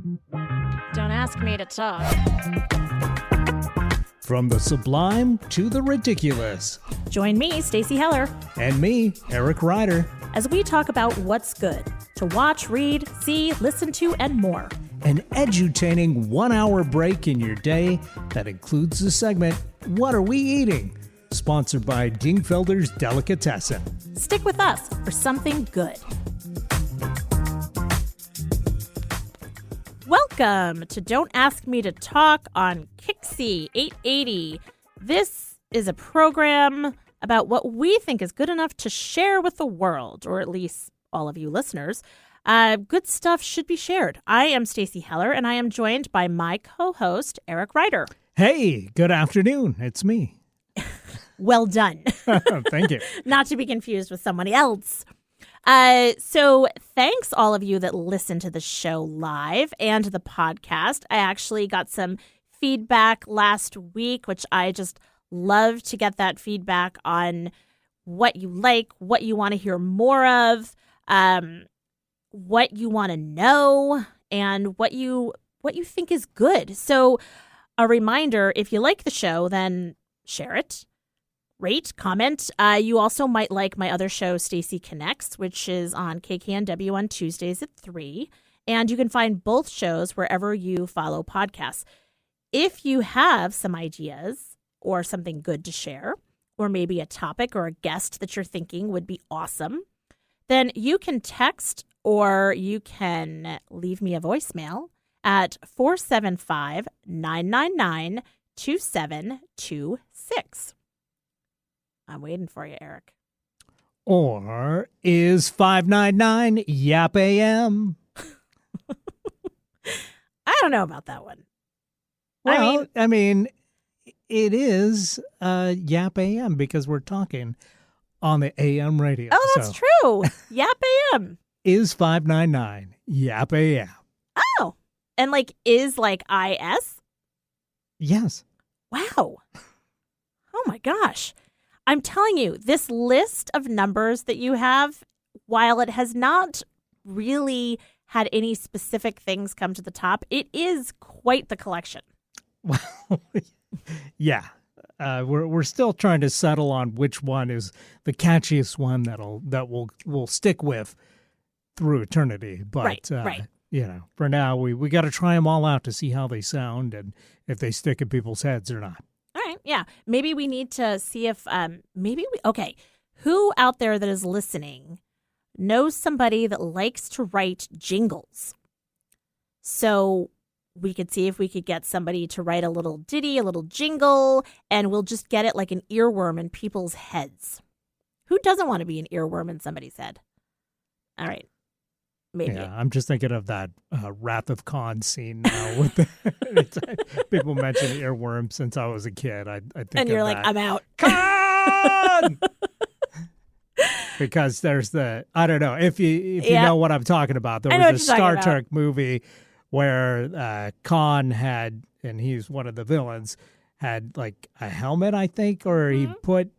Don't ask me to talk. From the sublime to the ridiculous. Join me, Stacey Heller, And me, Eric Ryder. as we talk about what's good to watch, read, see, listen to, and more. An edutaining 1-hour break in your day that includes the segment, What Are We Eating? Sponsored by Dingfelder's Delicatessen. Stick with us for something good. Welcome to Don't Ask Me to Talk on Kixie 880. This is a program about what we think is good enough to share with the world, or at least all of you listeners. Good stuff should be shared. I am Stacey Heller, and I am joined by my co-host, Eric Ryder. Hey, good afternoon. It's me. Well done. Thank you. Not to be confused with somebody else. So thanks all of you that listen to the show live and the podcast. I actually got some feedback last week, which I just love to get that feedback on what you like, what you want to hear more of, what you want to know, and what you think is good. So a reminder, if you like the show, then share it. Rate, comment. You also might like my other show, Stacey Connects, which is on KKNW on Tuesdays at 3. And you can find both shows wherever you follow podcasts. If you have some ideas or something good to share, or maybe a topic or a guest that you're thinking would be awesome, then you can text or you can leave me a voicemail at 475-999-2726. I'm waiting for you, Eric. Or is 599 Yap AM? I don't know about that one. Well, I mean it is Yap AM because we're talking on the AM radio. Oh, that's true. Yap AM. Is 599 Yap AM? Oh, and is IS? Yes. Wow. Oh my gosh. I'm telling you, this list of numbers that you have, while it has not really had any specific things come to the top, it is quite the collection. Well, yeah. We're still trying to settle on which one is the catchiest one that we'll stick with through eternity. But right. For now we got to try them all out to see how they sound and if they stick in people's heads or not. All right, yeah. Maybe we need to see if who out there that is listening knows somebody that likes to write jingles? So we could see if we could get somebody to write a little ditty, a little jingle, and we'll just get it like an earworm in people's heads. Who doesn't want to be an earworm in somebody's head? All right. Maybe. Yeah, I'm just thinking of that Wrath of Khan scene now. With people mention earworms since I was a kid. I think and you're of like, that. I'm out. Khan! Because there's I don't know if you know what I'm talking about. There was a Star Trek movie where Khan had, and he's one of the villains, had like a helmet, I think, or he put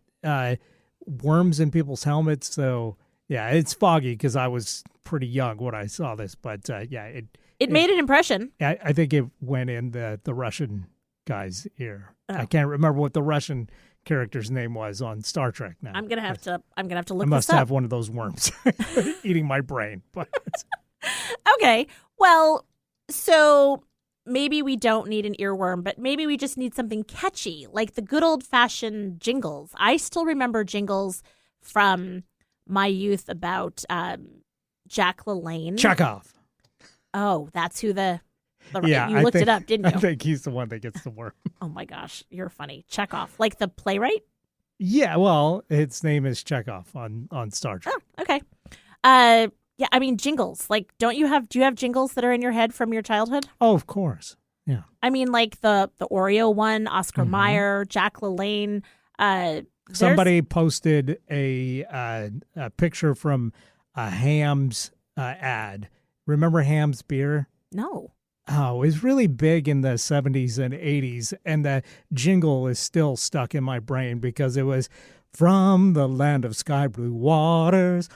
worms in people's helmets. So yeah, it's foggy because I was pretty young when I saw this, but it made an impression. I think it went in the Russian guy's ear. Oh. I can't remember what the Russian character's name was on Star Trek now. I'm gonna have to look this up. I must have one of those worms eating my brain. But okay, well, so maybe we don't need an earworm, but maybe we just need something catchy, like the good old-fashioned jingles. I still remember jingles from my youth about Jack LaLanne. Chekhov. Oh, that's who you I looked think, it up, didn't you? I think he's the one that gets the worm. Oh my gosh, you're funny. Chekhov, like the playwright? Yeah, well, his name is Chekhov on Star Trek. Oh, okay. Yeah, I mean jingles. Like, do you have jingles that are in your head from your childhood? Oh, of course. Yeah. I mean, like the Oreo one, Oscar Mayer, Jack LaLanne. Somebody posted a picture from a Ham's ad. Remember Ham's beer? No. Oh, it was really big in the 70s and 80s, and the jingle is still stuck in my brain because it was from the land of sky blue waters.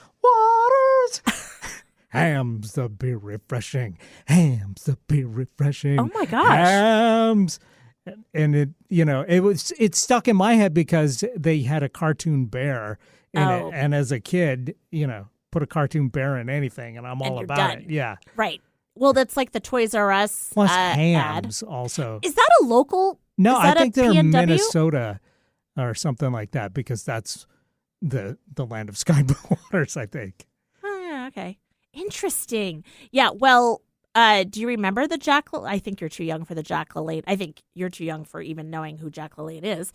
Hams to be refreshing. Hams to be refreshing. Oh my gosh. Hams. And it stuck in my head because they had a cartoon bear in it. And as a kid, put a cartoon bear in anything and I'm all about done. it. Yeah. Right. Well, that's like the Toys R Us plus hams ad. Also. Is that a local? No, I think they're in PNW? Minnesota or something like that because that's the land of sky blue waters, I think. Oh, yeah, okay. Interesting. Yeah, well, do you remember the Jack I think you're too young for the Jack LaLanne. I think you're too young for even knowing who Jack LaLanne is.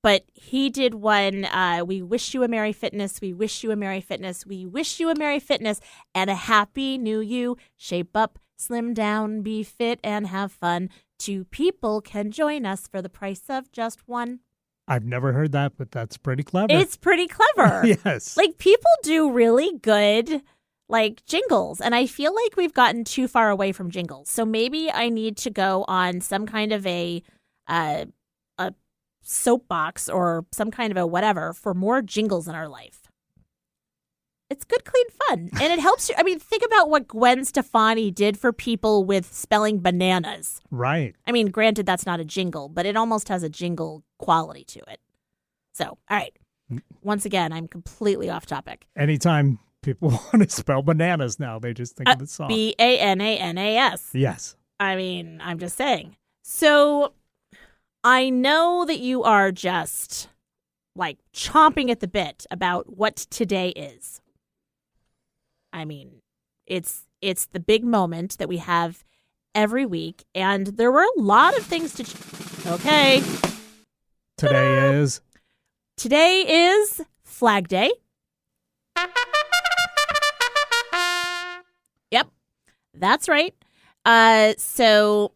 But he did one, we wish you a Merry Fitness, we wish you a Merry Fitness, we wish you a Merry Fitness and a Happy New You. Shape up, slim down, be fit, and have fun. 2 people can join us for the price of just 1. I've never heard that, but that's pretty clever. It's pretty clever. Yes. Like, people do really good, like, jingles, and I feel like we've gotten too far away from jingles. So maybe I need to go on some kind of a soapbox or some kind of a whatever for more jingles in our life. It's good, clean fun. And it helps you. I mean, think about what Gwen Stefani did for people with spelling bananas. Right. I mean, granted, that's not a jingle, but it almost has a jingle quality to it. So, all right. Once again, I'm completely off topic. Anytime people want to spell bananas now, they just think of the song. Bananas. Yes. I mean, I'm just saying. So I know that you are just like chomping at the bit about what today is. I mean, it's the big moment that we have every week, and there were a lot of things to. Okay. Today is Flag Day. Yep, that's right. So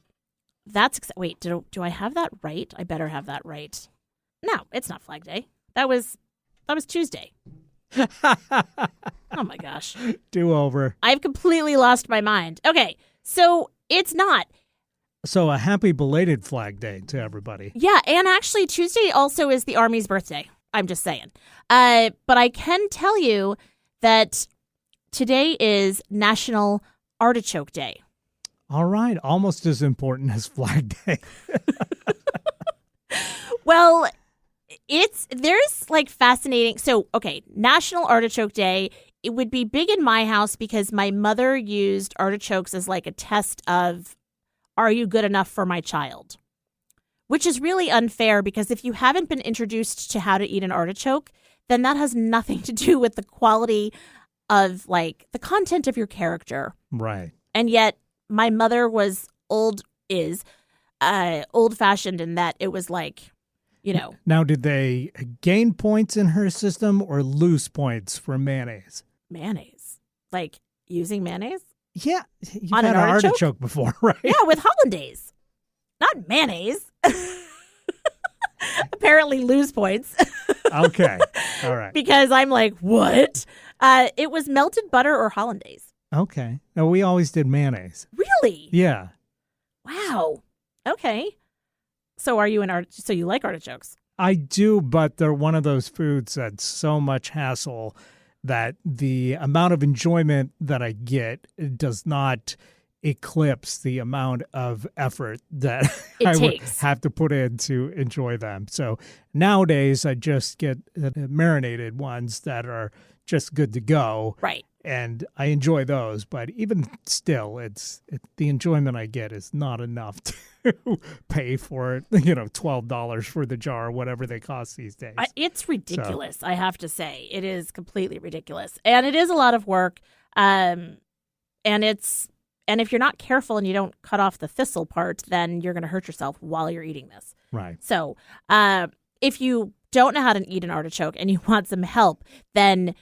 that's wait. Do I have that right? I better have that right. No, it's not Flag Day. That was Tuesday. Oh my gosh. Do over. I've completely lost my mind. Okay, so it's not. So a happy belated Flag Day to everybody. Yeah, and actually Tuesday also is the Army's birthday. I'm just saying. But I can tell you that today is National Artichoke Day. All right, almost as important as Flag Day. Well, there's like fascinating. So, okay, National Artichoke Day, it would be big in my house because my mother used artichokes as like a test of, are you good enough for my child? Which is really unfair because if you haven't been introduced to how to eat an artichoke, then that has nothing to do with the quality of like the content of your character. Right. And yet my mother was old-fashioned in that it was like, Now, did they gain points in her system or lose points for mayonnaise? Mayonnaise? Like using mayonnaise? Yeah. You've on had an artichoke before, right? Yeah, with hollandaise. Not mayonnaise. Apparently lose points. Okay. All right. Because I'm like, what? It was melted butter or hollandaise. Okay. No, we always did mayonnaise. Really? Yeah. Wow. Okay. So are you so you like artichokes? I do, but they're one of those foods that's so much hassle that the amount of enjoyment that I get does not eclipse the amount of effort that I would have to put in to enjoy them. So nowadays I just get marinated ones that are just good to go. Right. And I enjoy those, but even still, the enjoyment I get is not enough to pay for it. $12 for the jar, whatever they cost these days. It's ridiculous. So. I have to say, it is completely ridiculous, and it is a lot of work. And if you're not careful and you don't cut off the thistle part, then you're going to hurt yourself while you're eating this. Right. So, if you don't know how to eat an artichoke and you want some help, then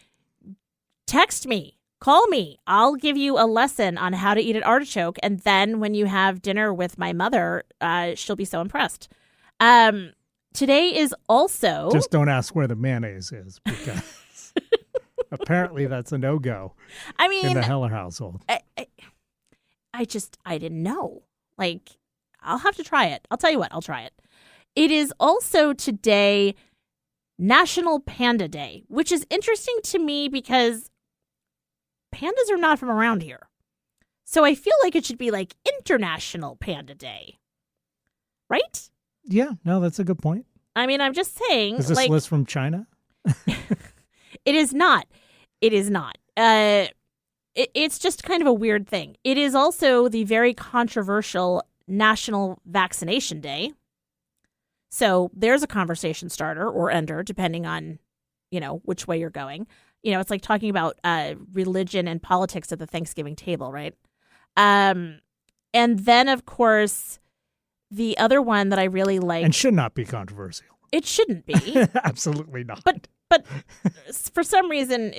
text me, call me. I'll give you a lesson on how to eat an artichoke. And then when you have dinner with my mother, she'll be so impressed. Today is also... Just don't ask where the mayonnaise is because apparently that's a no-go in the Heller household. I didn't know. Like, I'll have to try it. I'll tell you what, I'll try it. It is also today National Panda Day, which is interesting to me because pandas are not from around here. So I feel like it should be like International Panda Day. Right? Yeah, no, that's a good point. I mean, I'm just saying. Is this list from China? It is not. It is not. It's just kind of a weird thing. It is also the very controversial National Vaccination Day. So there's a conversation starter or ender, depending on, which way you're going. It's like talking about religion and politics at the Thanksgiving table, right? And then, of course, the other one that I really like... And should not be controversial. It shouldn't be. Absolutely not. But for some reason,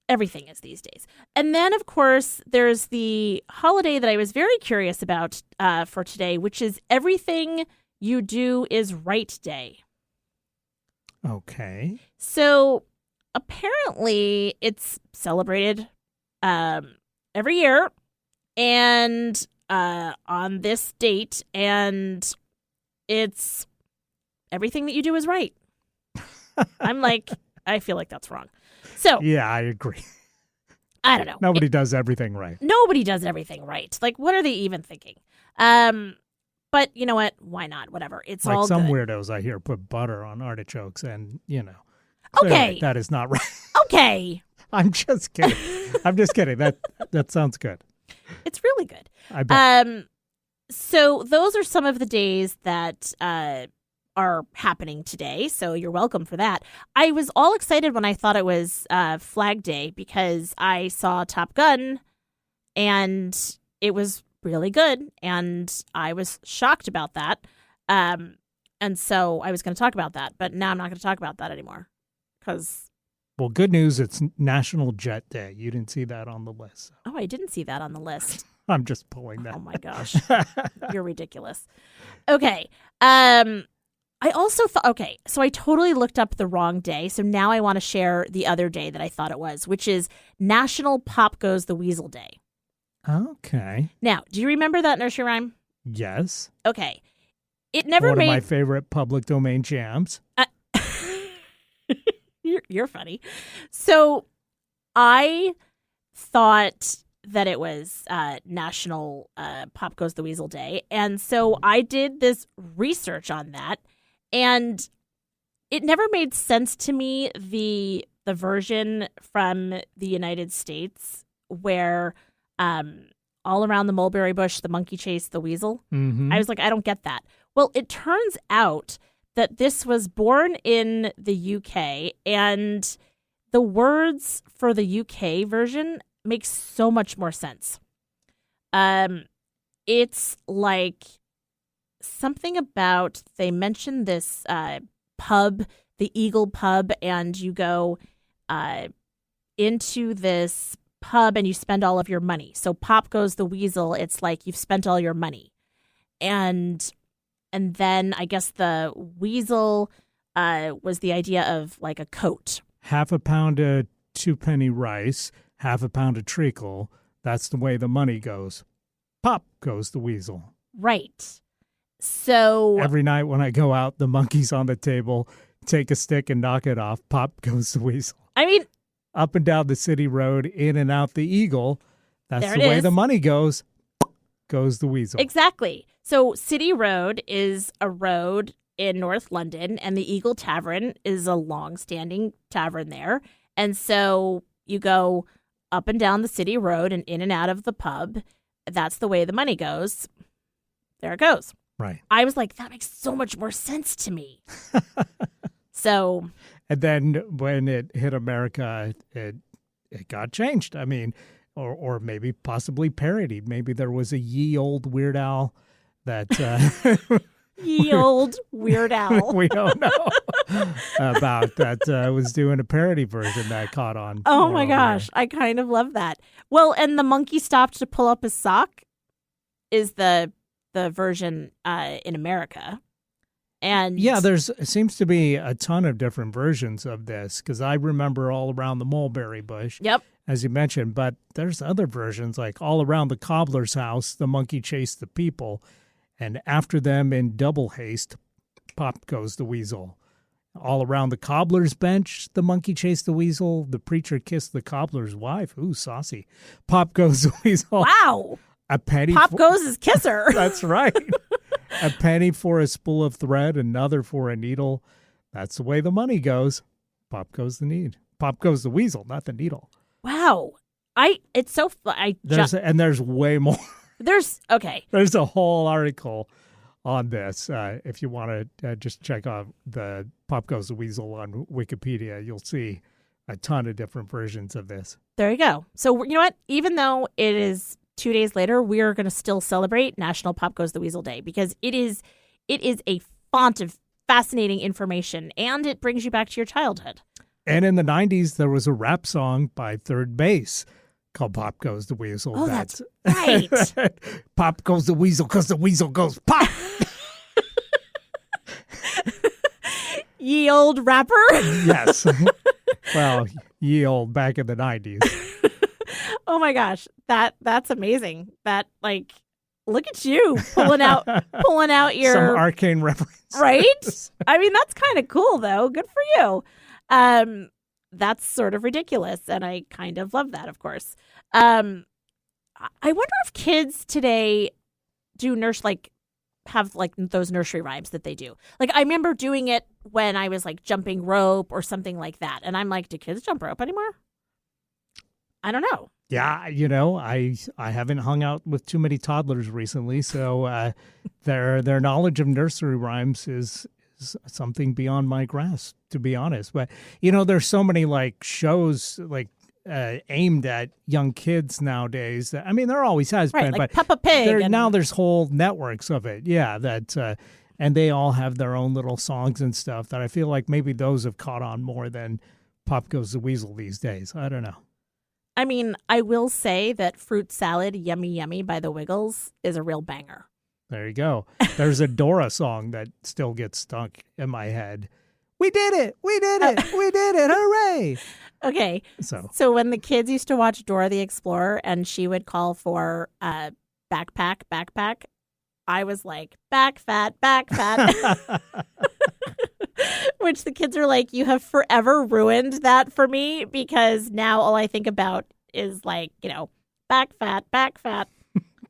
everything is these days. And then, of course, there's the holiday that I was very curious about for today, which is Everything You Do Is Right Day. Okay. So apparently it's celebrated every year and on this date, and it's everything that you do is right. I'm like, I feel like that's wrong. So yeah, I agree. I don't know. Nobody does everything right. Nobody does everything right. Like, what are they even thinking? But you know what? Why not? Whatever. It's like all some good. Weirdos I hear put butter on artichokes, and okay, that is not right. Okay. I'm just kidding. That sounds good. It's really good. I bet. So those are some of the days that are happening today. So you're welcome for that. I was all excited when I thought it was Flag Day because I saw Top Gun, and it was really good, and I was shocked about that. And so I was going to talk about that, but now I'm not going to talk about that anymore because... Well, good news, it's National Jet Day. You didn't see that on the list. So. Oh, I didn't see that on the list. I'm just pulling that. Oh, my gosh. You're ridiculous. Okay. I also thought, okay, so I totally looked up the wrong day. So now I want to share the other day that I thought it was, which is National Pop Goes the Weasel Day. Okay. Now, do you remember that nursery rhyme? Yes. Okay. It never One made... of my favorite public domain jams. You're funny. So I thought that it was National Pop Goes the Weasel Day. And so I did this research on that. And it never made sense to me, the version from the United States where all around the mulberry bush, the monkey chased the weasel. Mm-hmm. I was like, I don't get that. Well, it turns out that this was born in the UK, and the words for the UK version make so much more sense. It's like something about, they mentioned this pub, the Eagle Pub, and you go into this pub and you spend all of your money. So Pop Goes the Weasel, it's like you've spent all your money. And then I guess the weasel was the idea of like a coat. Half a pound of 2-penny rice, half a pound of treacle. That's the way the money goes. Pop goes the weasel. Right. So every night when I go out, the monkey's on the table, take a stick and knock it off. Pop goes the weasel. I mean, up and down the city road, in and out the Eagle. That's the way is. the money goes. Goes the weasel. Exactly. So City Road is a road in North London, and the Eagle Tavern is a long-standing tavern there. And so you go up and down the city road and in and out of the pub. That's the way the money goes. There it goes. Right. I was like, that makes so much more sense to me. So. And then when it hit America, it got changed. I mean, or maybe possibly parodied. Maybe there was a ye old Weird Al that ye old Weird Al. We don't know about that was doing a parody version that caught on. Oh my gosh, I kind of love that. Well, and the monkey stopped to pull up his sock is the version in America. And yeah, seems to be a ton of different versions of this because I remember all around the mulberry bush. Yep. As you mentioned, but there's other versions like all around the cobbler's house, the monkey chased the people, and after them in double haste, Pop goes the weasel. All around the cobbler's bench, the monkey chased the weasel. The preacher kissed the cobbler's wife. Ooh, saucy. Pop goes the weasel. Wow. A penny. Pop goes his kisser. That's right. A penny for a spool of thread, another for a needle. That's the way the money goes. Pop goes the need. Pop goes the weasel, not the needle. Wow. It's so and there's way more. There's a whole article on this. If you want to just check out the Pop Goes the Weasel on Wikipedia, you'll see a ton of different versions of this. There you go. So you know what? Even though it is 2 days later, we are going to still celebrate National Pop Goes the Weasel Day because it is a font of fascinating information and it brings you back to your childhood. And in the 90s, there was a rap song by Third Base called Pop Goes the Weasel. Oh, that's right. Pop goes the weasel because the weasel goes pop. Ye old rapper? Yes. Well, ye old back in the 90s. Oh my gosh. That's amazing. That look at you pulling out your some arcane reference. Right? I mean, that's kind of cool though. Good for you. That's sort of ridiculous, and I kind of love that, of course. I wonder if kids today do have those nursery rhymes that they do. Like, I remember doing it when I was jumping rope or something like that, and I'm like, do kids jump rope anymore? I don't know. Yeah, I haven't hung out with too many toddlers recently, so their knowledge of nursery rhymes is something beyond my grasp, to be honest. But there's so many shows aimed at young kids nowadays. I mean, there always has been, but Peppa Pig. Now there's whole networks of it. Yeah, and they all have their own little songs and stuff that I feel like maybe those have caught on more than Pop Goes the Weasel these days. I don't know. I mean, I will say that Fruit Salad Yummy Yummy by the Wiggles is a real banger. There you go. There's a Dora song that still gets stuck in my head. We did it! We did it! We did it! Hooray! Okay. So when the kids used to watch Dora the Explorer and she would call for backpack, I was like, back fat. Which the kids are like, you have forever ruined that for me because now all I think about is back fat.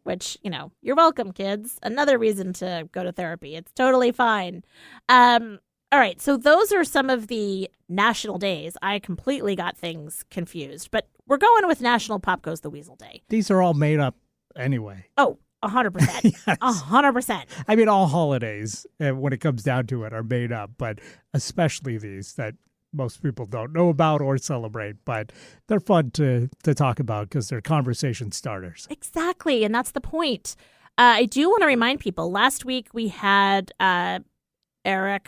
Which, you're welcome, kids. Another reason to go to therapy. It's totally fine. All right. So those are some of the national days. I completely got things confused. But we're going with National Pop Goes the Weasel Day. These are all made up anyway. Oh, 100%. Yes. 100%. I mean, all holidays, when it comes down to it, are made up. But especially these that most people don't know about or celebrate, but they're fun to talk about because they're conversation starters. Exactly, and that's the point. I do want to remind people, last week we had Eric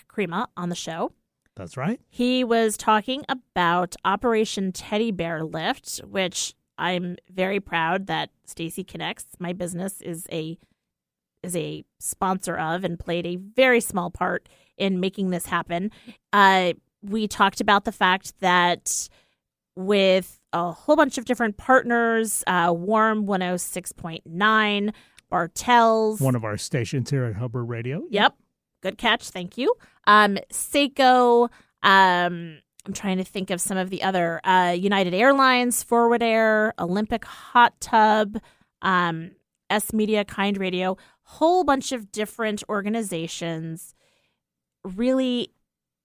Krima on the show. That's right. He was talking about Operation Teddy Bear Lift, which I'm very proud that Stacy Connects, my business, is a sponsor of and played a very small part in making this happen. We talked about the fact that with a whole bunch of different partners, Warm 106.9, Bartels. One of our stations here at Hubbard Radio. Yep. Good catch. Thank you. Seiko. I'm trying to think of some of the other United Airlines, Forward Air, Olympic Hot Tub, S Media, Kind Radio, whole bunch of different organizations really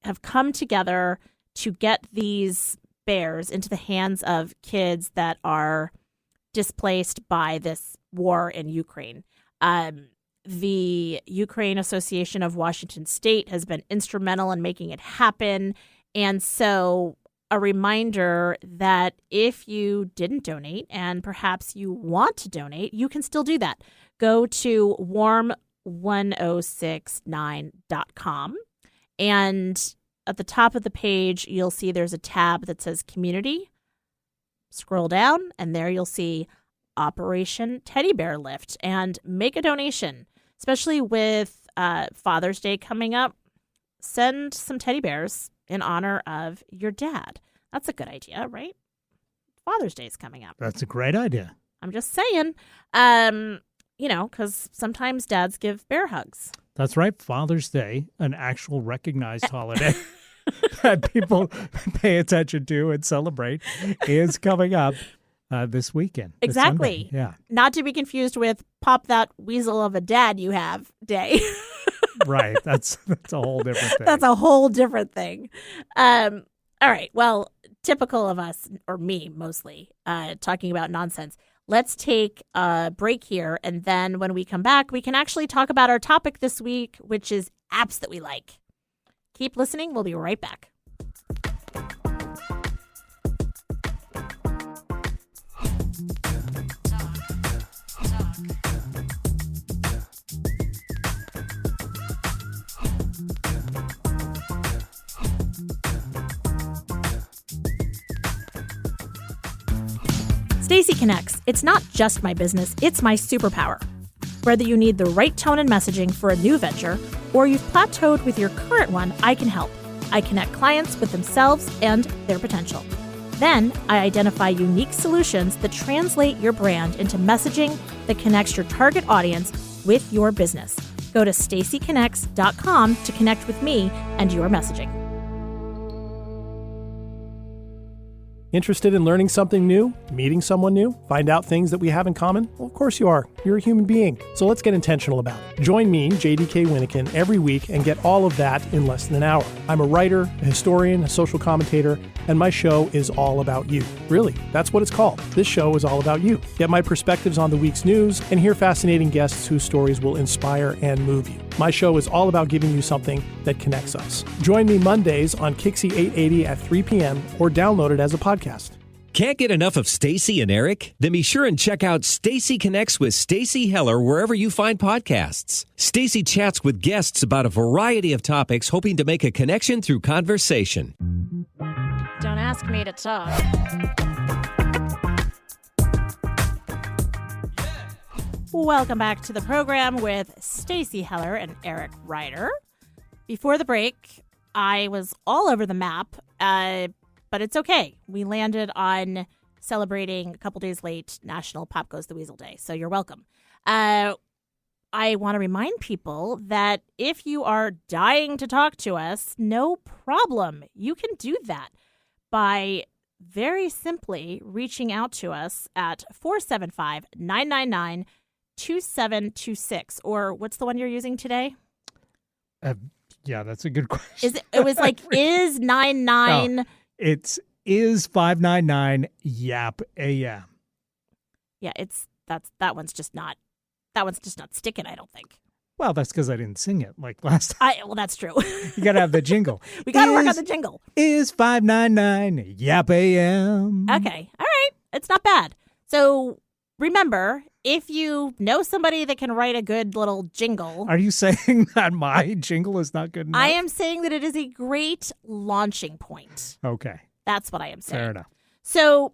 have come together to get these bears into the hands of kids that are displaced by this war in Ukraine. The Ukraine Association of Washington State has been instrumental in making it happen. And so a reminder that if you didn't donate and perhaps you want to donate, you can still do that. Go to warm1069.com. And at the top of the page, you'll see there's a tab that says Community. Scroll down, and there you'll see Operation Teddy Bear Lift, and make a donation, especially with Father's Day coming up. Send some teddy bears in honor of your dad. That's a good idea, right? Father's Day is coming up. That's a great idea. I'm just saying, because sometimes dads give bear hugs. That's right. Father's Day, an actual recognized holiday. that people pay attention to and celebrate is coming up this weekend. Exactly. Yeah. Not to be confused with Pop That Weasel of a Dad You Have Day. Right. That's a whole different thing. That's a whole different thing. All right. Well, typical of us, or me mostly, talking about nonsense. Let's take a break here, and then when we come back, we can actually talk about our topic this week, which is apps that we like. Keep listening. We'll be right back. Stacy Connects. It's not just my business, it's my superpower. Whether you need the right tone and messaging for a new venture, or you've plateaued with your current one, I can help. I connect clients with themselves and their potential. Then, I identify unique solutions that translate your brand into messaging that connects your target audience with your business. Go to stacyconnects.com to connect with me and your messaging. Interested in learning something new? Meeting someone new? Find out things that we have in common? Well, of course you are. You're a human being. So let's get intentional about it. Join me, JDK Winnikin, every week and get all of that in less than an hour. I'm a writer, a historian, a social commentator, and my show is all about you. Really, that's what it's called. This show is all about you. Get my perspectives on the week's news and hear fascinating guests whose stories will inspire and move you. My show is all about giving you something that connects us. Join me Mondays on Kixie 880 at 3 p.m. or download it as a podcast. Can't get enough of Stacy and Eric? Then be sure and check out Stacy Connects with Stacy Heller wherever you find podcasts. Stacy chats with guests about a variety of topics, hoping to make a connection through conversation. Don't ask me to talk. Welcome back to the program with Stacy Heller and Eric Ryder. Before the break, I was all over the map, but it's okay. We landed on celebrating a couple days late National Pop Goes the Weasel Day, so you're welcome. I want to remind people that if you are dying to talk to us, no problem. You can do that by very simply reaching out to us at 475-999-2726, or what's the one you're using today? Yeah, that's a good question. It was like is 99. No, it's is 599 YAP AM. Yeah, that one's just not sticking, I don't think. Well, that's because I didn't sing it like last time. Well, that's true. You got to have the jingle. We got to work on the jingle. Is 599 YAP AM. Okay. All right. It's not bad. So remember, if you know somebody that can write a good little jingle. Are you saying that my jingle is not good enough? I am saying that it is a great launching point. Okay. That's what I am saying. Fair enough. So,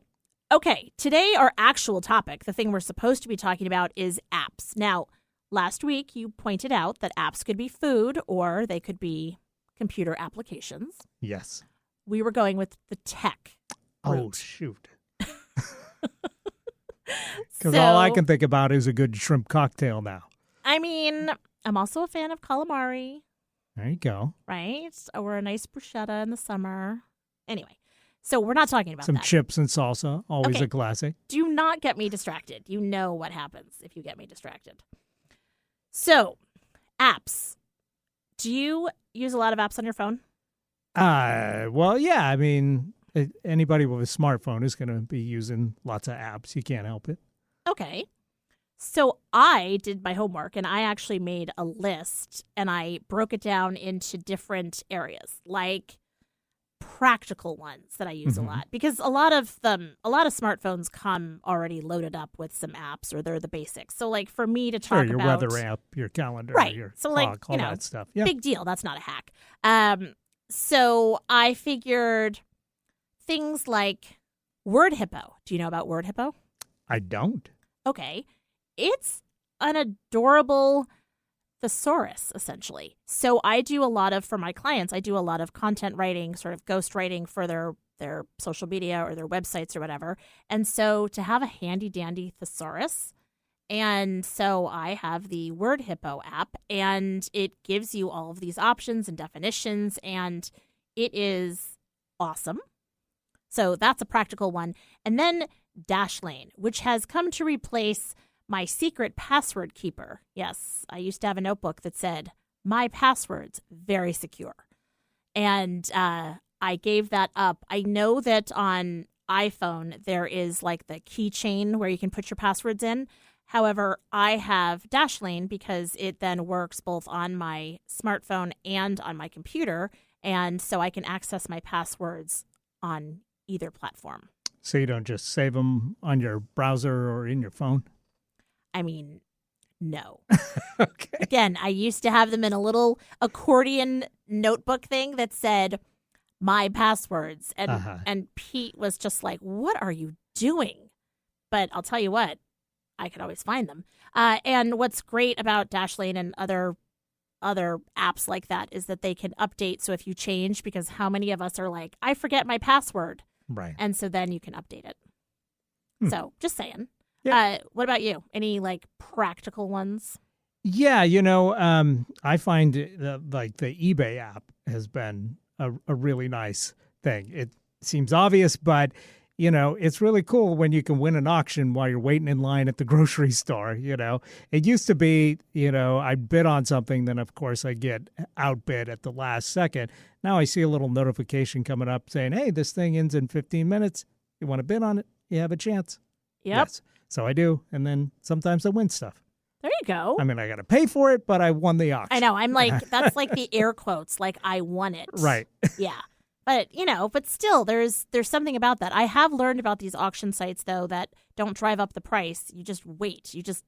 okay, today our actual topic, the thing we're supposed to be talking about, is apps. Now, last week you pointed out that apps could be food or they could be computer applications. Yes. We were going with the tech route. Oh, shoot. Because all I can think about is a good shrimp cocktail now. I mean, I'm also a fan of calamari. There you go. Right? Or a nice bruschetta in the summer. Anyway, so we're not talking about some that. Chips and salsa, always a classic. Do not get me distracted. You know what happens if you get me distracted. So, apps. Do you use a lot of apps on your phone? Well, yeah. I mean, anybody with a smartphone is going to be using lots of apps. You can't help it. Okay. So I did my homework and I actually made a list and I broke it down into different areas, like practical ones that I use a lot, because a lot of smartphones come already loaded up with some apps, or they're the basics. So like for me to talk your about weather app, your calendar, right. your so clock, like, all that stuff. Yeah. Big deal. That's not a hack. So I figured things like Word Hippo. Do you know about Word Hippo? I don't. Okay. It's an adorable thesaurus, essentially. So I do a lot of, for my clients, I do a lot of content writing, sort of ghost writing for their social media or their websites or whatever. And so to have a handy dandy thesaurus, and so I have the Word Hippo app, and it gives you all of these options and definitions, and it is awesome. So that's a practical one. And then Dashlane, which has come to replace my secret password keeper. Yes, I used to have a notebook that said, my passwords, very secure. And I gave that up. I know that on iPhone, there is like the keychain where you can put your passwords in. However, I have Dashlane because it then works both on my smartphone and on my computer. And so I can access my passwords on either platform. So you don't just save them on your browser or in your phone? I mean, no. Okay. Again, I used to have them in a little accordion notebook thing that said my passwords. And Pete was just like, what are you doing? But I'll tell you what, I could always find them. And what's great about Dashlane and other apps like that is that they can update. So if you change, because how many of us are like, I forget my password. Right. And so then you can update it. So just saying. Yeah. What about you? Any like practical ones? Yeah, I find like the eBay app has been a really nice thing. It seems obvious, but it's really cool when you can win an auction while you're waiting in line at the grocery store. It used to be, I'd bid on something, then of course I get outbid at the last second. Now I see a little notification coming up saying, hey, this thing ends in 15 minutes. You want to bid on it? You have a chance. Yep. Yes. So I do. And then sometimes I win stuff. There you go. I mean, I got to pay for it, but I won the auction. I know. I'm like, that's like the air quotes, like I won it. Right. Yeah. But, but still, there's something about that. I have learned about these auction sites, though, that don't drive up the price. You just wait. You just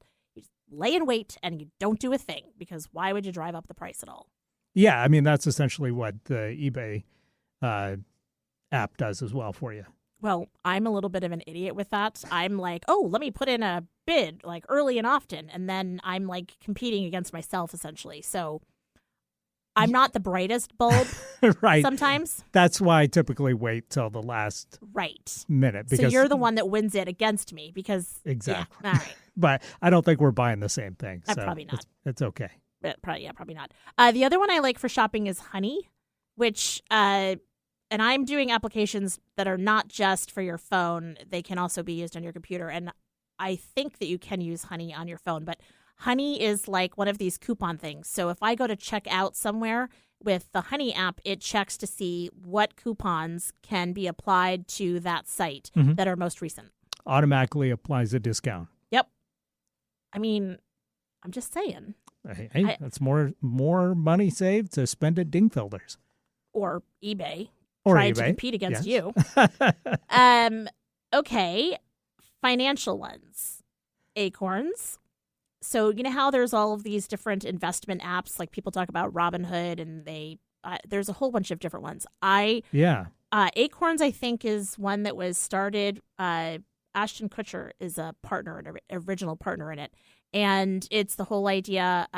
lay in wait and you don't do a thing, because why would you drive up the price at all? Yeah. I mean, that's essentially what the eBay app does as well for you. Well, I'm a little bit of an idiot with that. I'm like, oh, let me put in a bid like early and often. And then I'm like competing against myself, essentially. So I'm not the brightest bulb right. sometimes. That's why I typically wait till the last minute. Because so you're the one that wins it against me because... Exactly. Yeah, all right. But I don't think we're buying the same thing. So probably not. It's okay. But probably not. The other one I like for shopping is Honey, which... and I'm doing applications that are not just for your phone. They can also be used on your computer. And I think that you can use Honey on your phone. But Honey is like one of these coupon things. So if I go to check out somewhere with the Honey app, it checks to see what coupons can be applied to that site that are most recent. Automatically applies a discount. Yep. I mean, I'm just saying. Hey, that's more money saved to spend at Dingfelder's. Or eBay. Or trying eBay. to compete against you. Okay. Financial ones. Acorns. So you know how there's all of these different investment apps, like people talk about Robinhood, and there's a whole bunch of different ones. Acorns, I think, is one that was started. Ashton Kutcher is a partner, an original partner in it. And it's the whole idea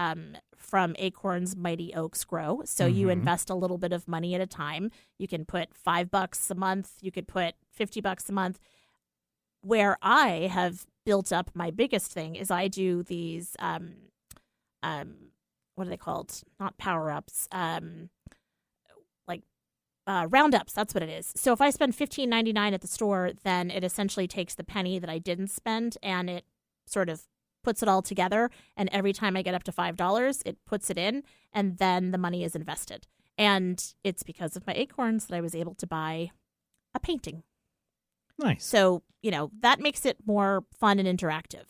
from Acorns, Mighty Oaks Grow. So you invest a little bit of money at a time. You can put $5 a month. You could put $50 a month. Where I have built up my biggest thing is I do these, what are they called? Not power-ups. Roundups, that's what it is. So if I spend $15.99 at the store, then it essentially takes the penny that I didn't spend and it sort of puts it all together. And every time I get up to $5, it puts it in, and then the money is invested. And it's because of my acorns that I was able to buy a painting. Nice. So, that makes it more fun and interactive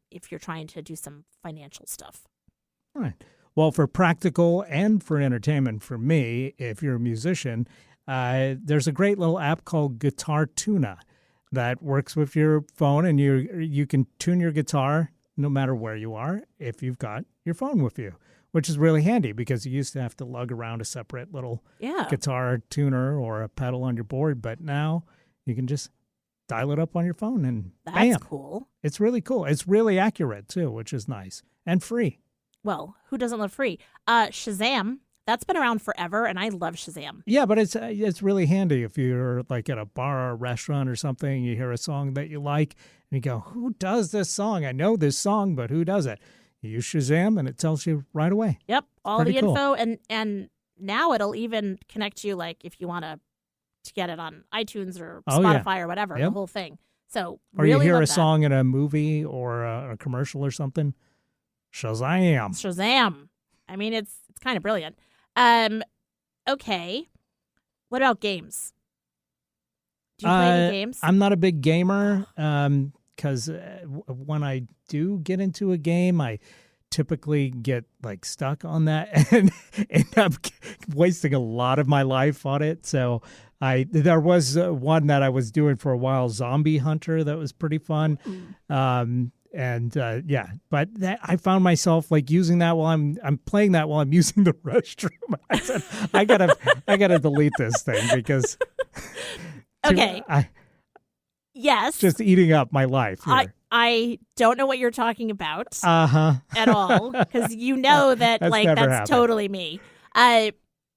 if you're trying to do some financial stuff. All right. Well, for practical and for entertainment for me, if you're a musician, there's a great little app called Guitar Tuna that works with your phone, and you can tune your guitar no matter where you are if you've got your phone with you, which is really handy because you used to have to lug around a separate little guitar tuner or a pedal on your board, but now you can just dial it up on your phone and bam. That's cool. It's really cool. It's really accurate too, which is nice, and free. Well, who doesn't love free? Shazam, that's been around forever, and I love Shazam. Yeah, but it's really handy if you're like at a bar or a restaurant or something, you hear a song that you like, and you go, who does this song? I know this song, but who does it? You use Shazam, and it tells you right away. Yep, all the info, and now it'll even connect you, like, if you want to get it on iTunes or Spotify or whatever, the whole thing. So, or really you hear a song in a movie or a commercial or something, Shazam. I mean, it's kind of brilliant. Okay. What about games? Do you play any games? I'm not a big gamer because when I do get into a game, I typically get like stuck on that and end up wasting a lot of my life on it. So there was one that I was doing for a while, Zombie Hunter, that was pretty fun. But I found myself like using that while I'm playing that while I'm using the restroom. I said, I gotta delete this thing because okay. Yes. Just eating up my life here. I don't know what you're talking about at all, because you know that that's happened. Totally me.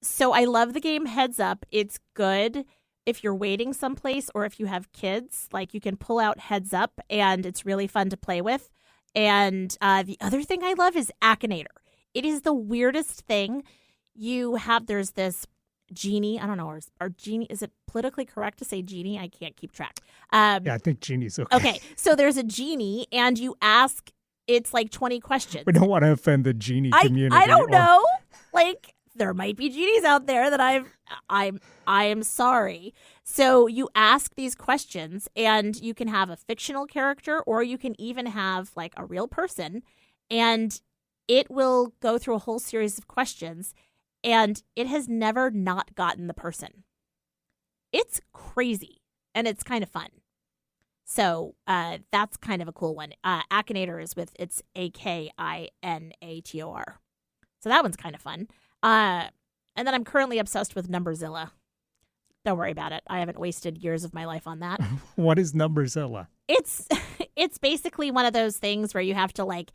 So I love the game Heads Up. It's good if you're waiting someplace or if you have kids. Like, you can pull out Heads Up, and it's really fun to play with. And the other thing I love is Akinator. It is the weirdest thing. There's this genie. I don't know. Or genie, is it politically correct to say genie? I can't keep track. Yeah, I think genie's okay. Okay, so there's a genie, and you ask, it's like 20 questions. We don't want to offend the genie community. I don't know. Like, there might be genies out there that I am sorry. So you ask these questions, and you can have a fictional character, or you can even have like a real person, and it will go through a whole series of questions, and it has never not gotten the person. It's crazy, and it's kind of fun. So that's kind of a cool one. Akinator is it's Akinator. So that one's kind of fun. And then I'm currently obsessed with Numberzilla. Don't worry about it. I haven't wasted years of my life on that. What is Numberzilla? It's basically one of those things where you have to like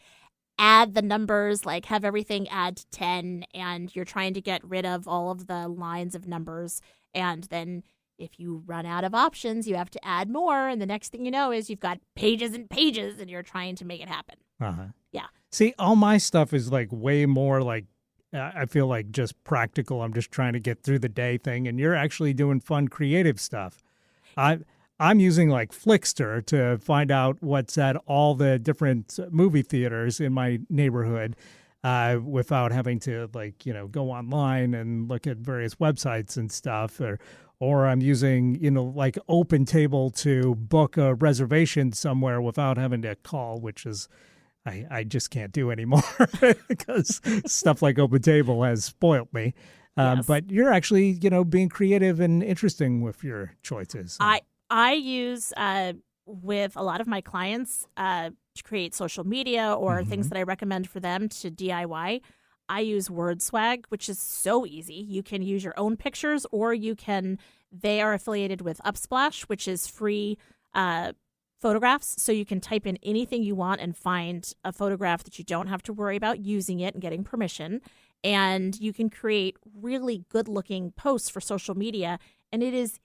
add the numbers, like have everything add to 10, and you're trying to get rid of all of the lines of numbers, and then if you run out of options, you have to add more, and the next thing you know is you've got pages and pages, and you're trying to make it happen. Yeah. See, all my stuff is like way more like, I feel like just practical. I'm just trying to get through the day thing, and you're actually doing fun, creative stuff. I'm using like Flickster to find out what's at all the different movie theaters in my neighborhood without having to go online and look at various websites and stuff, or I'm using, like Open Table to book a reservation somewhere without having to call, which is I just can't do anymore because stuff like Open Table has spoiled me. Yes. But you're actually, being creative and interesting with your choices. I use with a lot of my clients to create social media or things that I recommend for them to DIY. I use WordSwag, which is so easy. You can use your own pictures, or they are affiliated with Upsplash, which is free photographs. So you can type in anything you want and find a photograph that you don't have to worry about using it and getting permission. And you can create really good looking posts for social media. And it is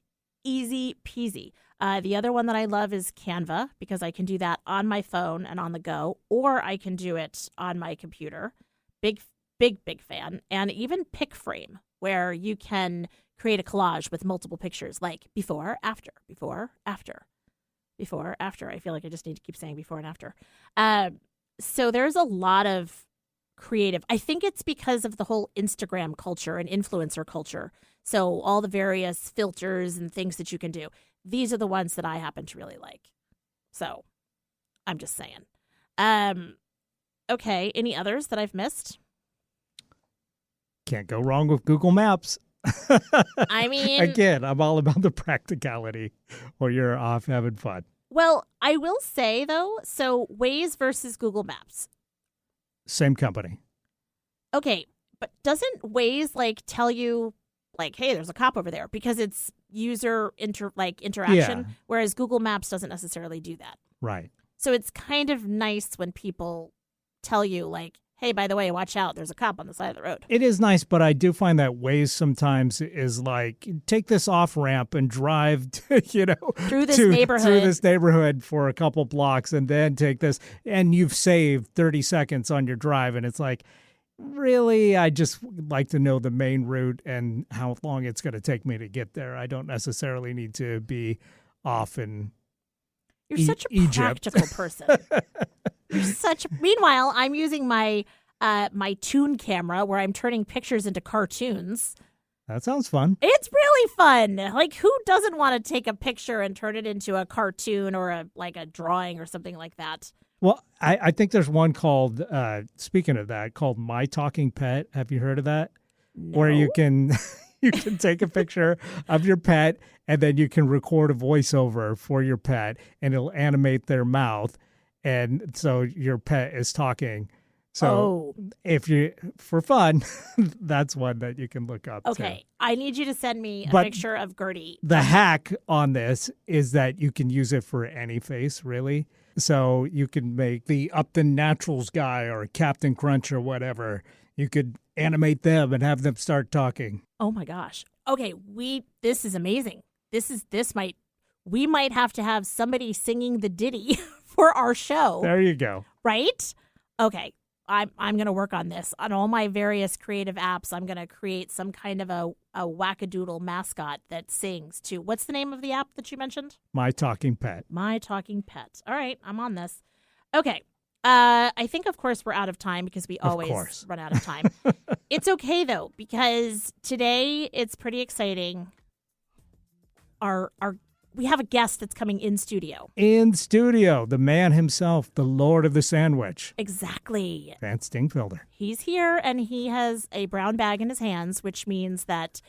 easy peasy. The other one that I love is Canva, because I can do that on my phone and on the go, or I can do it on my computer. Big fan. And even PicFrame, where you can create a collage with multiple pictures, like before, after, before, after, before, after. I feel like I just need to keep saying before and after. So there's a lot of creative. I think it's because of the whole Instagram culture and influencer culture. So all the various filters and things that you can do. These are the ones that I happen to really like. So I'm just saying. Okay, any others that I've missed? Can't go wrong with Google Maps. I mean, again, I'm all about the practicality, or you're off having fun. Well, I will say, though, so Waze versus Google Maps. Same company. Okay, but doesn't Waze tell you, hey, there's a cop over there, because it's user interaction, whereas Google Maps doesn't necessarily do that. Right. So it's kind of nice when people tell you, hey, by the way, watch out, there's a cop on the side of the road. It is nice, but I do find that Waze sometimes is take this off ramp and drive, through this neighborhood for a couple blocks, and then take this, and you've saved 30 seconds on your drive, and it's Really, I just like to know the main route and how long it's going to take me to get there. I don't necessarily need to be off in You're such a Egypt. practical person. Meanwhile, I'm using my my Toon camera where I'm turning pictures into cartoons. That sounds fun. It's really fun. Like, who doesn't want to take a picture and turn it into a cartoon or a drawing or something like that? Well, I think there's one called, speaking of that, called My Talking Pet. Have you heard of that? No. Where you can take a picture of your pet and then you can record a voiceover for your pet and it'll animate their mouth. And so your pet is talking. So if you, for fun, that's one that you can look up. Okay. Too. I need you to send me a picture of Gertie. The hack on this is that you can use it for any face, really. So you can make the Upton Naturals guy or Captain Crunch or whatever. You could animate them and have them start talking. Oh my gosh. Okay, this is amazing. We might have to have somebody singing the ditty for our show. There you go. Right? Okay. I'm going to work on this. On all my various creative apps, I'm going to create some kind of a wackadoodle mascot that sings to, what's the name of the app that you mentioned? My Talking Pet. My Talking Pet. All right, I'm on this. Okay. I think, of course, we're out of time because we always run out of time. It's okay, though, because today it's pretty exciting. We have a guest that's coming in studio. In studio, the man himself, the Lord of the Sandwich. Exactly. Vance Dingfelder. He's here, and he has a brown bag in his hands, which means that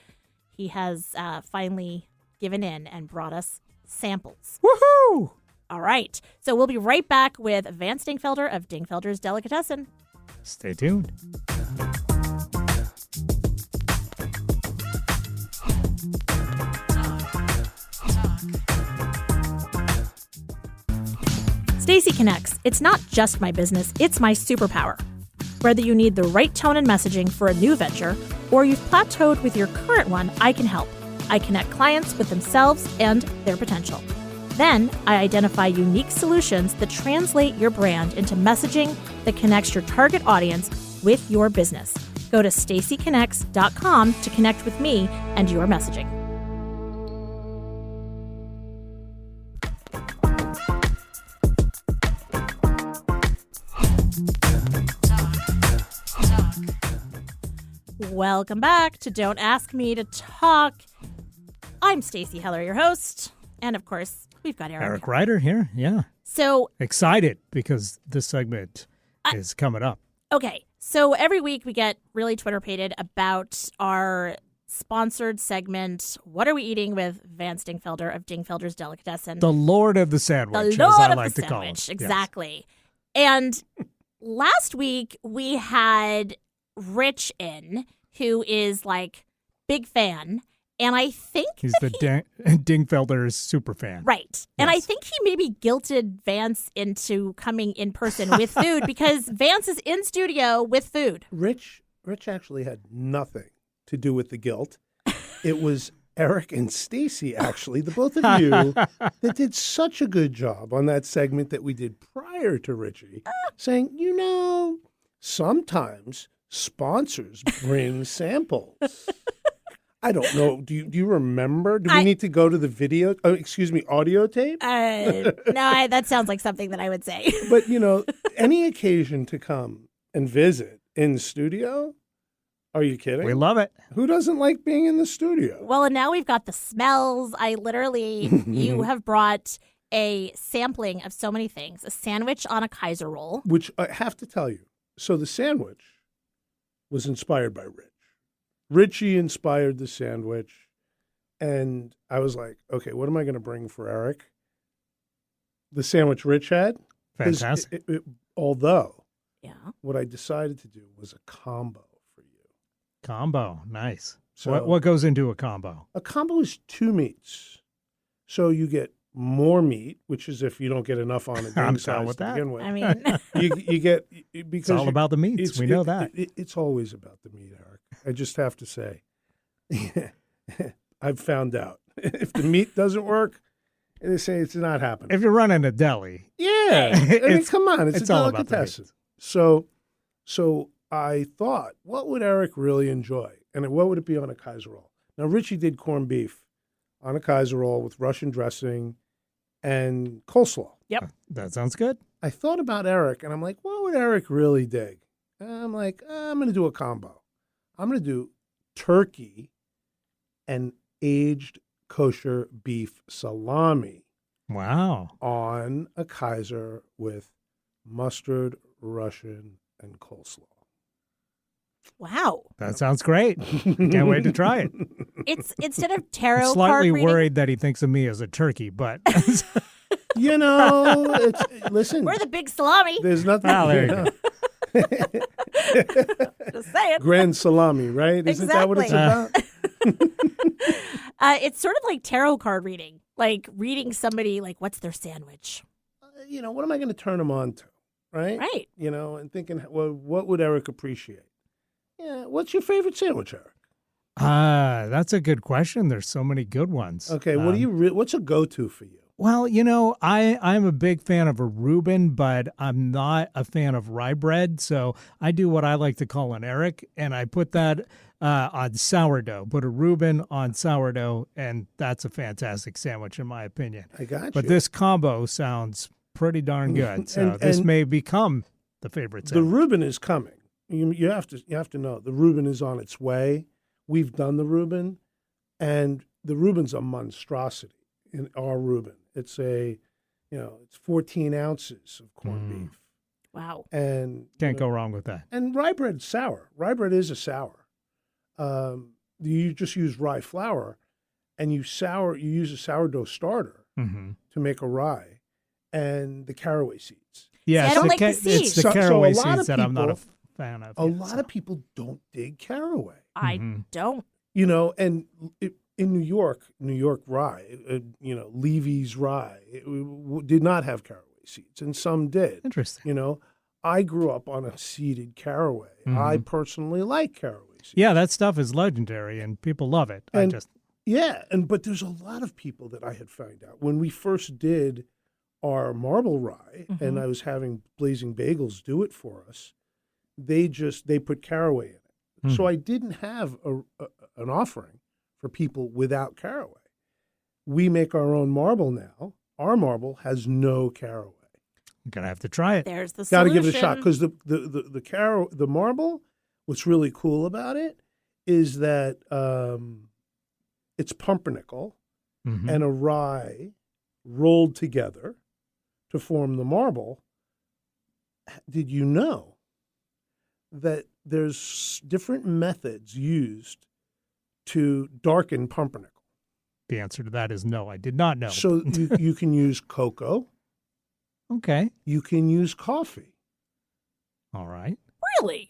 he has finally given in and brought us samples. Woohoo! All right. So we'll be right back with Vance Dingfelder of Dingfelder's Delicatessen. Stay tuned. Stacy Connects. It's not just my business, it's my superpower. Whether you need the right tone and messaging for a new venture, or you've plateaued with your current one, I can help. I connect clients with themselves and their potential. Then, I identify unique solutions that translate your brand into messaging that connects your target audience with your business. Go to stacyconnects.com to connect with me and your messaging. Welcome back to Don't Ask Me to Talk. I'm Stacey Heller, your host. And of course, we've got Eric Ryder here. Yeah. So excited because this segment is coming up. Okay. So every week we get really Twitter-pated about our sponsored segment, What Are We Eating with Vance Dingfelder of Dingfelder's Delicatessen. The Lord of the Sandwich, the Lord as I of like the to call him. Sandwich, exactly. Yes. And last week we had Rich in, who is like big fan, and I think he's the Dingfelder's super fan, right? Yes. And I think he maybe guilted Vance into coming in person with food because Vance is in studio with food. Rich actually had nothing to do with the guilt. It was Eric and Stacy, actually, the both of you, that did such a good job on that segment that we did prior to Richie, saying, sometimes sponsors bring samples. I don't know. Do you remember? Do we need to go to the video? Audio tape? No, that sounds like something that I would say. But, any occasion to come and visit in the studio, are you kidding? We love it. Who doesn't like being in the studio? Well, and now we've got the smells. You have brought a sampling of so many things. A sandwich on a Kaiser roll. Which I have to tell you. So the sandwich was inspired by Rich. Richie inspired the sandwich. And I was like, okay, what am I going to bring for Eric? The sandwich Rich had. Fantastic. Although, what I decided to do was a combo for you. Combo. Nice. So what goes into a combo? A combo is 2 meats. So you get more meat, which is if you don't get enough on a ding size to begin with. I mean, you get because it's all about the meats. We know that. It's always about the meat, Eric. I just have to say, I've found out if the meat doesn't work, they say it's not happening. If you're running a deli, I mean, come on, it's a all about the delicatessen. So I thought, what would Eric really enjoy? And what would it be on a Kaiser roll? Now, Richie did corned beef on a Kaiser roll with Russian dressing and coleslaw. Yep. That sounds good. I thought about Eric, and I'm like, what would Eric really dig? And I'm like, I'm going to do a combo. I'm going to do turkey and aged kosher beef salami. Wow. On a Kaiser with mustard, Russian, and coleslaw. Wow. That sounds great. Can't wait to try it. It's instead of tarot I'm slightly card reading, worried that he thinks of me as a turkey, but You know, listen. we're the big salami. There's nothing. Ah, there you Just saying. Grand salami, right? Isn't that what it's about? It's sort of like tarot card reading, like reading somebody, like, what's their sandwich? What am I going to turn him on to, right? Right. And thinking, well, what would Eric appreciate? Yeah. What's your favorite sandwich, Eric? That's a good question. There's so many good ones. Okay. What's a go-to for you? Well, I'm a big fan of a Reuben, but I'm not a fan of rye bread. So I do what I like to call an Eric, and I put that on sourdough. Put a Reuben on sourdough, and that's a fantastic sandwich, in my opinion. I got you. But this combo sounds pretty darn good. So this may become the favorite sandwich. The Reuben is coming. You have to know the Reuben is on its way. We've done the Reuben, and the Reuben's a monstrosity in our Reuben. It's it's 14 ounces of corned beef. Wow. And Can't go wrong with that. And rye bread's sour. Rye bread is a sour. You just use rye flour, and you use a sourdough starter to make a rye, and the caraway seeds. Yeah, I don't like the seeds. It's the caraway a lot of seeds that I'm not a people- fan of. A lot of people don't dig caraway. I don't. And in New York rye, Levy's rye did not have caraway seeds, and some did. Interesting. I grew up on a seeded caraway. I personally like caraway seeds. Yeah, that stuff is legendary, and people love it. But there's a lot of people that I had found out when we first did our marble rye, and I was having Blazing Bagels do it for us. They put caraway in it, so I didn't have an offering for people without caraway. We make our own marble now. Our marble has no caraway. I'm gonna have to try it. There's the Got to solution. give it a shot because the marble. What's really cool about it is that it's pumpernickel and a rye rolled together to form the marble. Did you know that there's different methods used to darken pumpernickel? The answer to that is no. I did not know. So you can use cocoa. Okay. You can use coffee. All right. Really?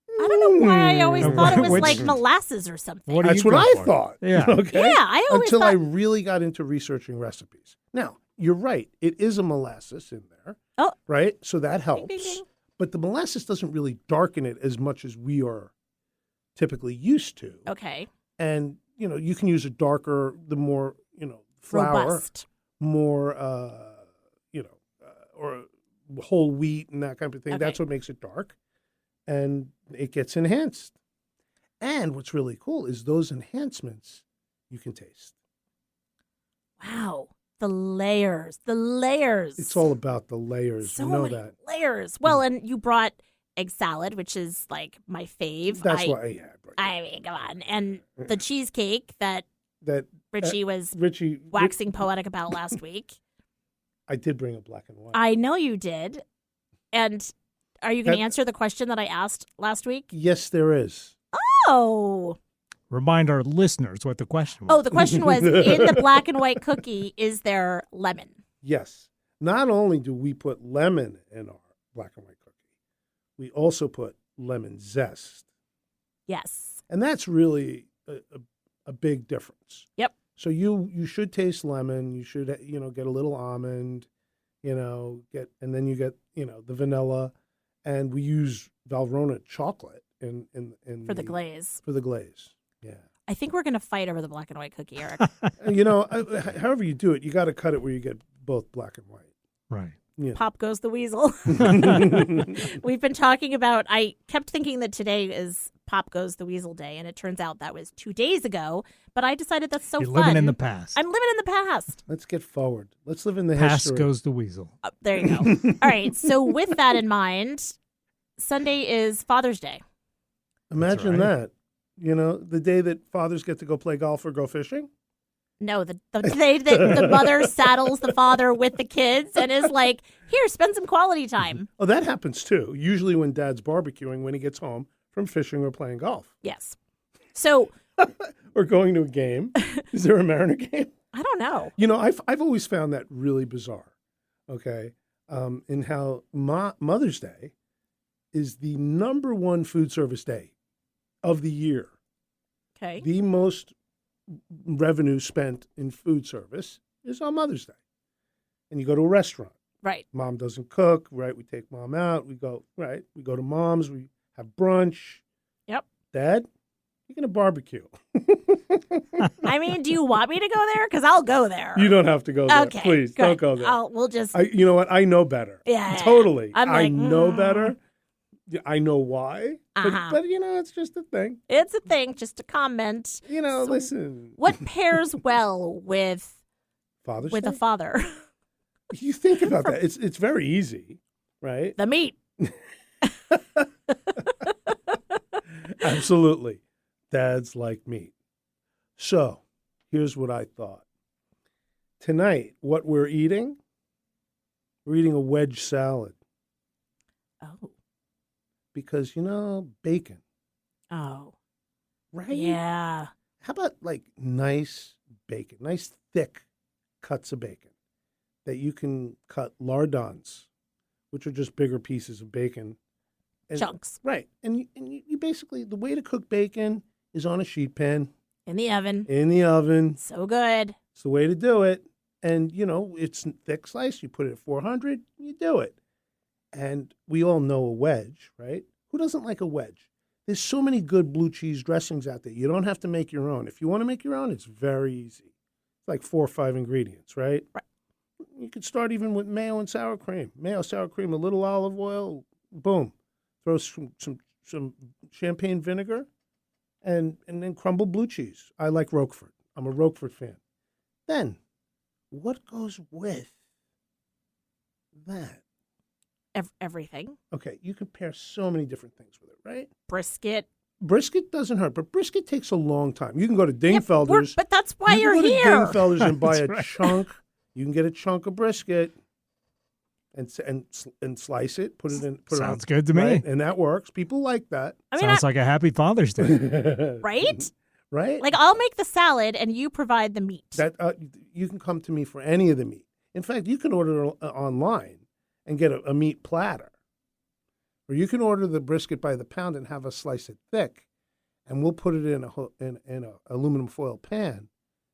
I don't know why I always thought it was Which- like molasses or something. What do That's you what go I for? thought. Yeah. Okay. Yeah, I always Until I thought. really got into researching recipes. Now, you're right. It is a molasses in there. Oh. Right? So that helps. Ding, ding, ding. But the molasses doesn't really darken it as much as we are typically used to. Okay. And, you can use a darker, the more, flour, Robust. more, or whole wheat and that kind of thing. Okay. That's what makes it dark. And it gets enhanced. And what's really cool is those enhancements you can taste. Wow. The layers. The layers. It's all about the layers. so You know many that. layers. Well, and you brought egg salad, which is like my fave. That's why, yeah. I mean, come on. And the cheesecake that That Richie was Richie, waxing poetic about last week. I did bring a black and white. I know you did. And are you going to That- answer the question that I asked last week? Yes, there is. Oh. Remind our listeners what the question was. Oh, the question was, in the black and white cookie, is there lemon? Yes. Not only do we put lemon in our black and white cookie, we also put lemon zest. Yes. And that's really a big difference. Yep. So you should taste lemon. You should get a little almond. And then you get the vanilla, and we use Valrhona chocolate in For the glaze. For the glaze, yeah. I think we're going to fight over the black and white cookie, Eric. However you do it, you got to cut it where you get both black and white. Right. Yeah. Pop goes the weasel. We've been talking about, I kept thinking that today is Pop goes the weasel day, and it turns out that was 2 days ago, but I decided that's so You're fun. living in the past. I'm living in the past. Let's get forward. Let's live in the Past history. goes the weasel. There you go. All right, so with that in mind, Sunday is Father's Day. Imagine right. that. You know, the day that fathers get to go play golf or go fishing. No, the day that the mother saddles the father with the kids and is like, here, spend some quality time. Oh, that happens too. Usually when dad's barbecuing when he gets home from fishing or playing golf. Yes. So. Or going to a game. Is there a Mariner game? I don't know. You know, I've always found that really bizarre, okay, in how Mother's Day is the number one food service day of the year. Okay. The most revenue spent in food service is on Mother's Day. And you go to a restaurant. Right. Mom doesn't cook, right? We take mom out. We go to mom's. We have brunch. Yep. Dad, you're going to barbecue. I mean, do you want me to go there? Because I'll go there. You don't have to go there. Okay, Please, good. don't go there. We'll just. You know what? I know better. Yeah. Totally. I'm I like, know better. I know why. Uh-huh. But, you know, it's just a thing. It's a thing, just a comment. You know, So listen. What pairs well with Father's a Day? father? You think about that. It's very easy, right? The meat. Absolutely. Dads like meat. So, here's what I thought. Tonight, what we're eating a wedge salad. Oh. Because, you know, bacon, Oh. right? Yeah. How about like nice bacon, nice thick cuts of bacon that you can cut lardons, which are just bigger pieces of bacon. And, Chunks. Right. And you basically, the way to cook bacon is on a sheet pan In the oven. in the oven. So good. It's the way to do it. And, you know, it's thick slice. You put it at 400, you do it. And we all know a wedge, right? Who doesn't like a wedge? There's so many good blue cheese dressings out there. You don't have to make your own. If you want to make your own, it's very easy. It's like 4 or 5 ingredients, right? Right. You could start even with mayo and sour cream. Mayo, sour cream, a little olive oil, boom. Throw some champagne vinegar and then crumble blue cheese. I like Roquefort. I'm a Roquefort fan. Then, what goes with that? Everything. Okay, you can pair so many different things with it, right? Brisket. Brisket doesn't hurt, but brisket takes a long time. You can go to Dingfelder's. But that's why you're you can here. go to Dingfelder's and buy a That's right. chunk. You can get a chunk of brisket and slice it. Put it in. Put Sounds it on, good to me. right? And that works. People like that, I mean, Sounds like a happy Father's Day. right? right? Like, I'll make the salad and you provide the meat. That you can come to me for any of the meat. In fact, you can order online and get a meat platter, or you can order the brisket by the pound and have us slice it thick, and we'll put it in a aluminum foil pan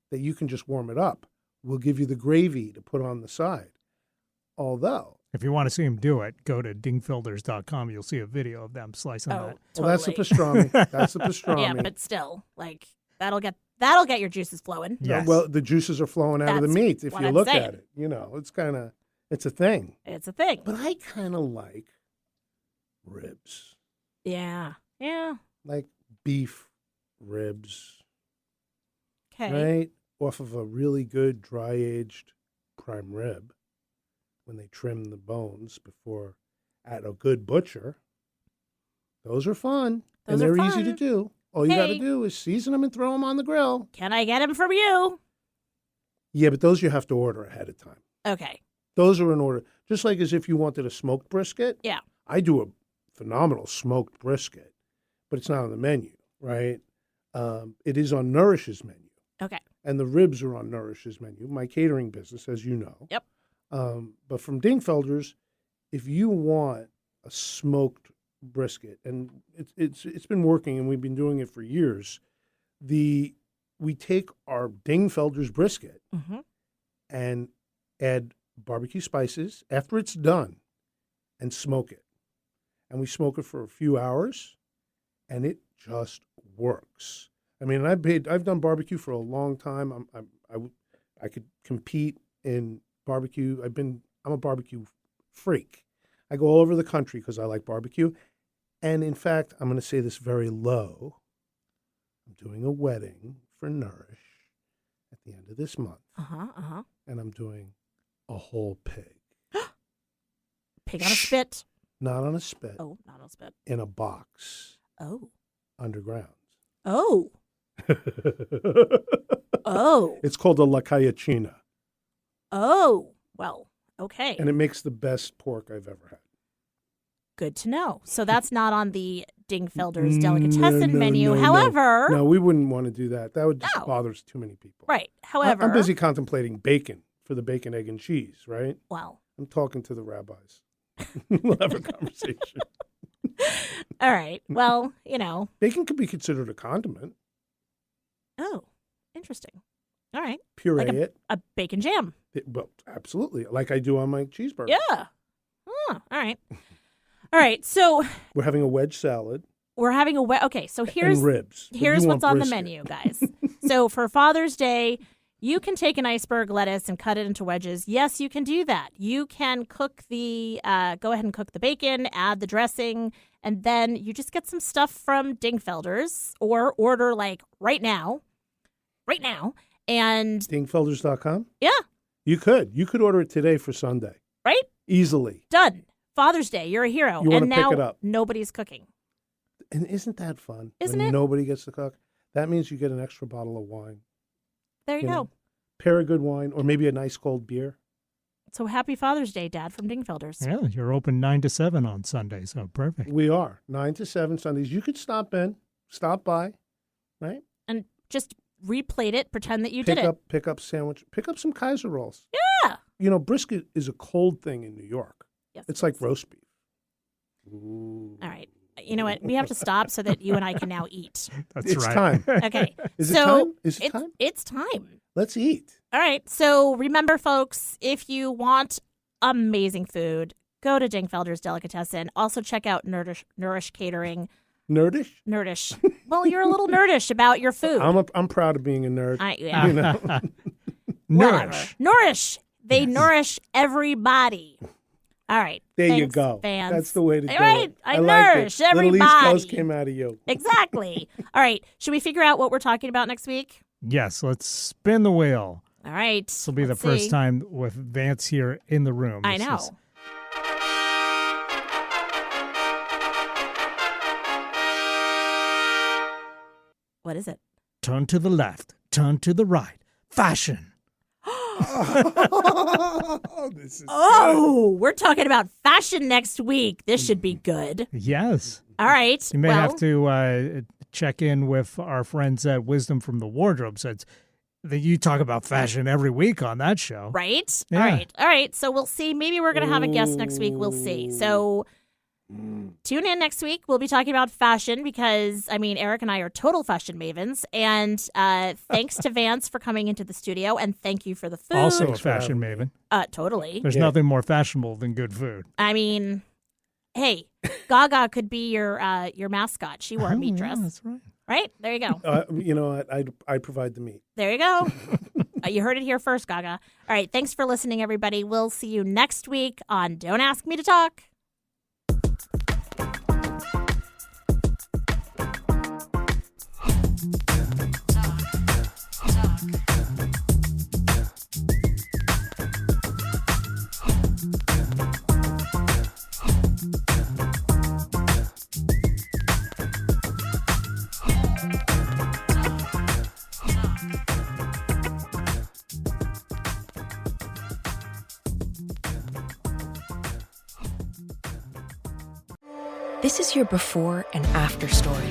that you can just warm it up. We'll give you the gravy to put on the side. Although, If you want to see him do it, go to dingfilders.com. You'll see a video of them slicing that. Totally. well, that's the pastrami. That's the pastrami. Yeah, but still, like, that'll get your juices flowing. Yes. Well, the juices are flowing out of the That's meat if what you I'm look saying. at it. You know, it's a thing. It's a thing. But I kind of like ribs, Yeah. Yeah. like beef ribs, Okay. right? Off of a really good dry-aged prime rib when they trim the bones before at a good butcher. Those are fun. Those and are they're easy to fun. do. All you got to Hey. do is season them and throw them on the grill. Can I get them from you? Yeah, but those you have to order ahead of time. Okay. Those are in order. Just like as if you wanted a smoked brisket. Yeah. I do a phenomenal smoked brisket, but it's not on the menu, right? It is on Nourish's menu. Okay. And the ribs are on Nourish's menu, my catering business, as you know. Yep. But from Dingfelder's, if you want a smoked brisket, and it's been working, and we've been doing it for years, we take our Dingfelder's brisket Mm-hmm. and add barbecue spices after it's done and smoke it. And we smoke it for a few hours, and it just works. I mean, I've done barbecue for a long time. I could compete in barbecue. I'm a barbecue freak. I go all over the country because I like barbecue. And in fact, I'm going to say this very low. I'm doing a wedding for Nourish at the end of this month. And I'm doing a whole pig. Pig on a spit? Not on a spit. Oh, not on a spit. In a box. Oh. Underground. Oh. Oh. It's called a La Cayachina. Oh. Well, okay. And it makes the best pork I've ever had. Good to know. So that's not on the Dingfelder's delicatessen menu. However... No, we wouldn't want to do that. That would just bother too many people. Right. However... I'm busy contemplating bacon for the bacon, egg, and cheese, right? Well... I'm talking to the rabbis. We'll have a conversation. All right. Well, Bacon could be considered a condiment. Oh, interesting. All right. Puree like it. A bacon jam. Well, absolutely. Like I do on my cheeseburger. Yeah. Oh, all right. All right. So we're having a wedge salad. We're having okay, so here's and ribs. Here's what's on the menu, guys. So for Father's Day, you can take an iceberg lettuce and cut it into wedges. Yes, you can do that. You can cook go ahead and cook the bacon, add the dressing, and then you just get some stuff from Dingfelder's or order like right now. And Dingfelders.com? Yeah. You could order it today for Sunday. Right? Easily. Done. Father's Day, you're a hero. You want and to now pick it up. Nobody's cooking. And isn't that fun? Isn't when it? Nobody gets to cook. That means you get an extra bottle of wine. There you go. Pair of good wine or maybe a nice cold beer. So happy Father's Day, Dad, from Dingfelder's. Yeah, you're open 9 to 7 on Sunday, so perfect. We are 9 to 7 Sundays. You could stop by, right? And just replate it, pretend that you did it. Pick up sandwich, pick up some Kaiser rolls. Yeah. Brisket is a cold thing in New York. Yes, it's like roast beef. Ooh. All right. You know what? We have to stop so that you and I can now eat. It's right. Time. Okay. Is it time? Is it time? It's time. Let's eat. All right. So remember, folks, if you want amazing food, go to Dingfelder's Delicatessen. Also check out Nourish Catering. Nerdish? Nerdish. Well, you're a little nerdish about your food. I'm proud of being a nerd. Yeah. Nourish. Nourish. They nourish everybody. All right. There Thanks, you go. Fans. That's the way to do it. I nourish like it. everybody. Little East Coast came out of you. Exactly. All right. Should we figure out what we're talking about next week? Yes, let's spin the wheel. All right. This will be the first time with Vance here in the room. I know. What is it? Turn to the left, turn to the right. Fashion. We're talking about fashion next week. This should be good. Yes. All right. You may have to check in with our friends at Wisdom from the Wardrobe, since you talk about fashion every week on that show. Right? Yeah. All right. So we'll see. Maybe we're going to have a guest next week. We'll see. So tune in next week. We'll be talking about fashion because, Eric and I are total fashion mavens. And thanks to Vance for coming into the studio. And thank you for the food. Also a fashion maven. Totally. There's nothing more fashionable than good food. Hey, Gaga could be your mascot. She wore a meat dress. That's right. Right? There you go. I provide the meat. There you go. You heard it here first, Gaga. All right. Thanks for listening, everybody. We'll see you next week on Don't Ask Me to Talk. This is your before and after story.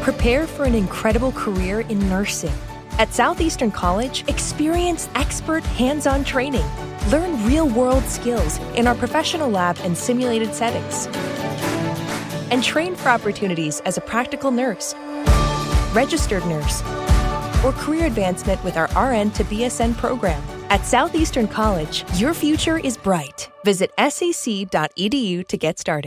Prepare for an incredible career in nursing. At Southeastern College, experience expert hands-on training. Learn real-world skills in our professional lab and simulated settings. And train for opportunities as a practical nurse, registered nurse, or career advancement with our RN to BSN program. At Southeastern College, your future is bright. Visit sec.edu to get started.